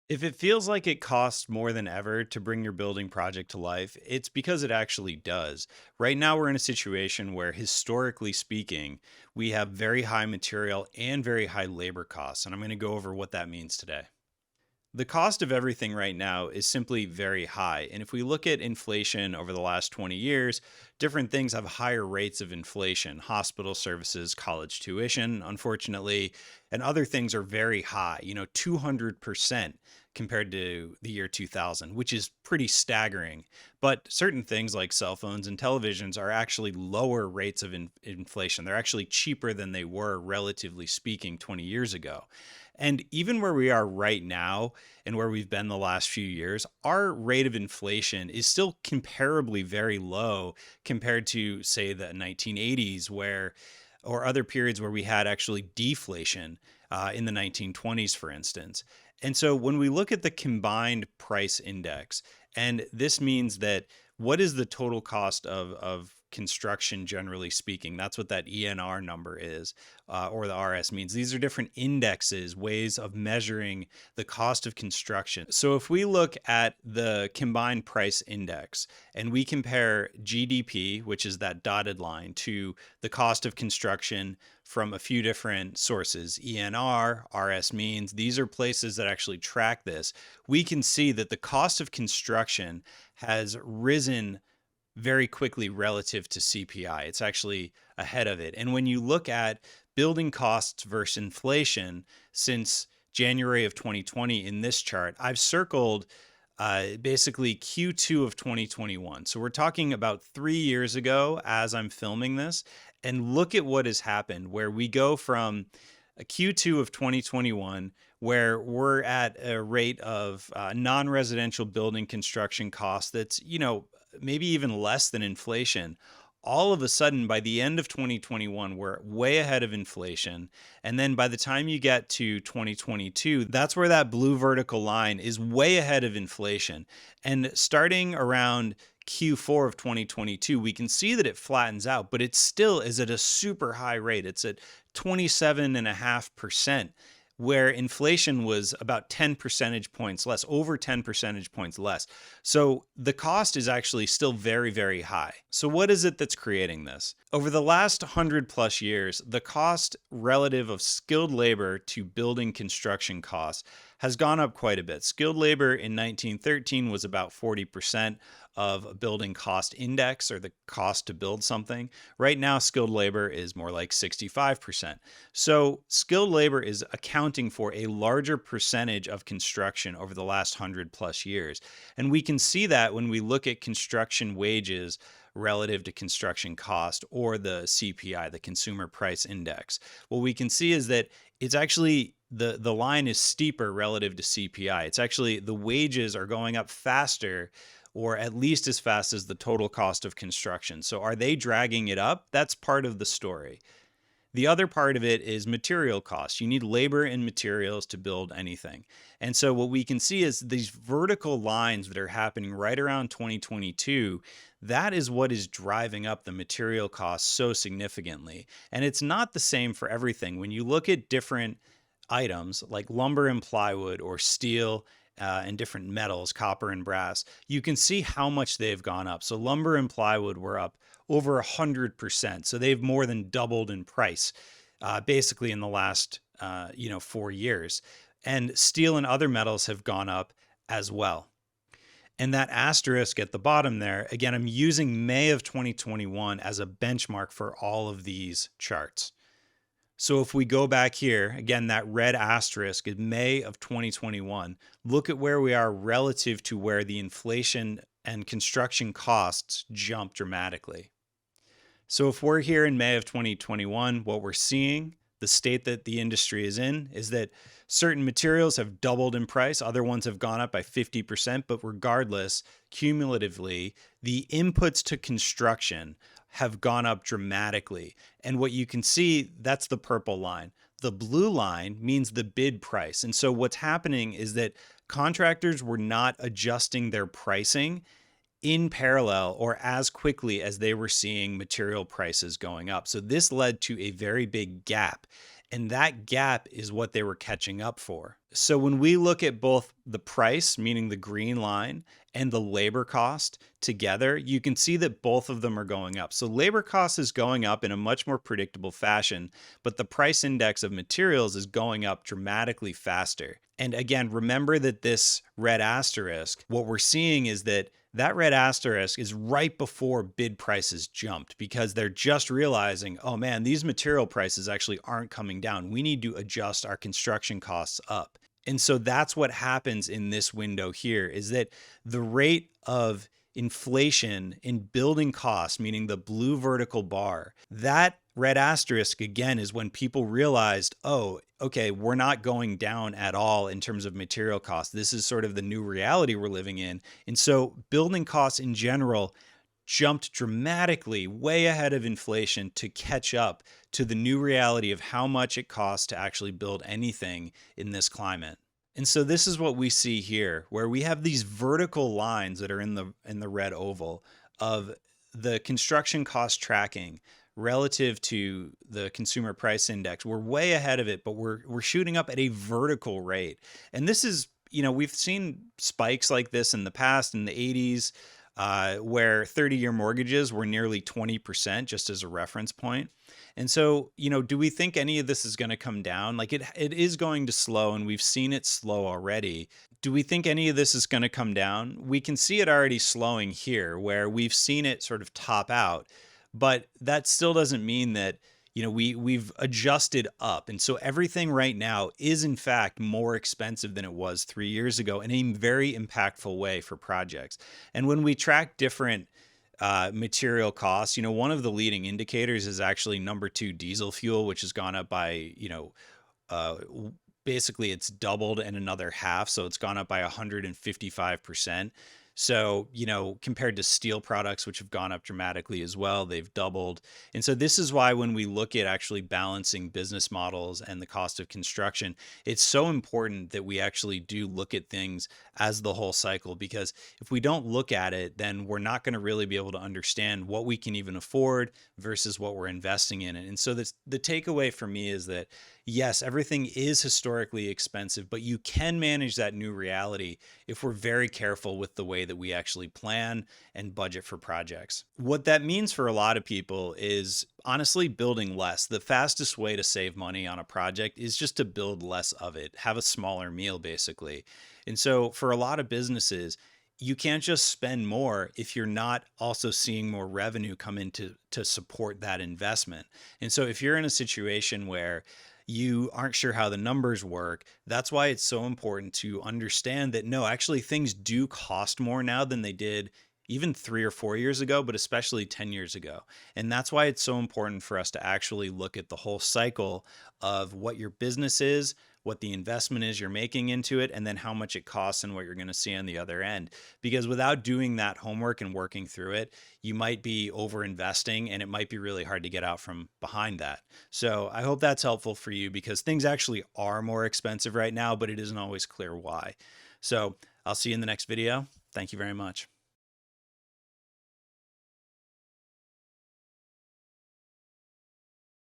If it feels like it costs more than ever to bring your building project to life, it's because it actually does. Right now, we're in a situation where, historically speaking, we have very high material and very high labor costs. And I'm going to go over what that means today. The cost of everything right now is simply very high. And if we look at inflation over the last 20 years, different things have higher rates of inflation. Hospital services, college tuition, unfortunately, and other things are very high, 200% compared to the year 2000, which is pretty staggering. But certain things like cell phones and televisions are actually lower rates of inflation. They're actually cheaper than they were, relatively speaking, 20 years ago. And even where we are right now, and where we've been the last few years, our rate of inflation is still comparably very low compared to, say, the 1980s, or other periods where we had actually deflation in the 1920s, for instance. And so when we look at the combined price index, and this means that what is the total cost of construction, generally speaking? That's what that ENR number is, or the RS means. These are different indexes, ways of measuring the cost of construction. So if we look at the combined price index and we compare GDP, which is that dotted line, to the cost of construction from a few different sources, ENR, RS means, these are places that actually track this. We can see that the cost of construction has risen very quickly relative to CPI. It's actually ahead of it. And when you look at building costs versus inflation since January of 2020 in this chart, I've circled basically Q2 of 2021. So we're talking about 3 years ago as I'm filming this. And look at what has happened, where we go from a Q2 of 2021, where we're at a rate of non-residential building construction costs that's, maybe even less than inflation. All of a sudden, by the end of 2021, we're way ahead of inflation. And then by the time you get to 2022, that's where that blue vertical line is way ahead of inflation. And starting around Q4 of 2022, we can see that it flattens out, but it still is at a super high rate. It's at 27.5%, where inflation was about 10 percentage points less, over 10 percentage points less. So the cost is actually still very, very high. So what is it that's creating this? Over the last 100 plus years, the cost relative of skilled labor to building construction costs has gone up quite a bit. Skilled labor in 1913 was about 40% of a building cost index, or the cost to build something. Right now, skilled labor is more like 65%. So skilled labor is accounting for a larger percentage of construction over the last 100 plus years. And we can see that when we look at construction wages relative to construction cost, or the CPI, the Consumer Price Index. What we can see is that it's actually the line is steeper relative to CPI. It's actually, the wages are going up faster, or at least as fast as the total cost of construction. So are they dragging it up? That's part of the story. The other part of it is material costs. You need labor and materials to build anything. And so what we can see is these vertical lines that are happening right around 2022, that is what is driving up the material costs so significantly. And it's not the same for everything. When you look at different items like lumber and plywood, or steel and different metals, copper and brass, you can see how much they've gone up. So lumber and plywood were up over 100%. So they've more than doubled in price, basically in the last 4 years. And steel and other metals have gone up as well. And that asterisk at the bottom there, again, I'm using May of 2021 as a benchmark for all of these charts. So if we go back here, again, that red asterisk is May of 2021. Look at where we are relative to where the inflation and construction costs jump dramatically. So if we're here in May of 2021, what we're seeing, the state that the industry is in, is that certain materials have doubled in price. Other ones have gone up by 50%. But regardless, cumulatively, the inputs to construction have gone up dramatically. And what you can see, that's the purple line. The blue line means the bid price. And so what's happening is that contractors were not adjusting their pricing in parallel or as quickly as they were seeing material prices going up. So this led to a very big gap. And that gap is what they were catching up for. So when we look at both the price, meaning the green line, and the labor cost together, you can see that both of them are going up. So labor cost is going up in a much more predictable fashion, but the price index of materials is going up dramatically faster. And again, remember that this red asterisk, what we're seeing is that that red asterisk is right before bid prices jumped because they're just realizing, oh man, these material prices actually aren't coming down. We need to adjust our construction costs up. And so that's what happens in this window here is that the rate of inflation in building costs, meaning the blue vertical bar, that red asterisk again is when people realized, oh, okay, we're not going down at all in terms of material costs. This is sort of the new reality we're living in. And so building costs in general jumped dramatically way ahead of inflation to catch up to the new reality of how much it costs to actually build anything in this climate. And so this is what we see here, where we have these vertical lines that are in the red oval of the construction cost tracking relative to the consumer price index. We're way ahead of it, but we're shooting up at a vertical rate. And this is, we've seen spikes like this in the past in the 80s, where 30-year mortgages were nearly 20%, just as a reference point. And so, do we think any of this is going to come down? Like it is going to slow, and we've seen it slow already. Do we think any of this is going to come down? We can see it already slowing here, where we've seen it sort of top out, but that still doesn't mean that we've adjusted up. And so everything right now is in fact more expensive than it was 3 years ago in a very impactful way for projects. And when we track different material costs, one of the leading indicators is actually number 2 diesel fuel, which has gone up by, uh, basically it's doubled and another half. So it's gone up by 155%. So, compared to steel products, which have gone up dramatically as well, they've doubled. And so this is why when we look at actually balancing business models and the cost of construction, it's so important that we actually do look at things as the whole cycle, because if we don't look at it, then we're not going to really be able to understand what we can even afford versus what we're investing in. And so the takeaway for me is that, yes, everything is historically expensive, but you can manage that new reality if we're very careful with the way that we actually plan and budget for projects. What that means for a lot of people is honestly building less. The fastest way to save money on a project is just to build less of it, have a smaller meal basically. And so for a lot of businesses, you can't just spend more if you're not also seeing more revenue come in to support that investment. And so if you're in a situation where you aren't sure how the numbers work, that's why it's so important to understand that no, actually things do cost more now than they did even 3 or 4 years ago, but especially 10 years ago. And that's why it's so important for us to actually look at the whole cycle of what your business is, what the investment is you're making into it, and then how much it costs and what you're going to see on the other end. Because without doing that homework and working through it, you might be over investing and it might be really hard to get out from behind that. So I hope that's helpful for you, because things actually are more expensive right now, but it isn't always clear why. So I'll see you in the next video. Thank you very much.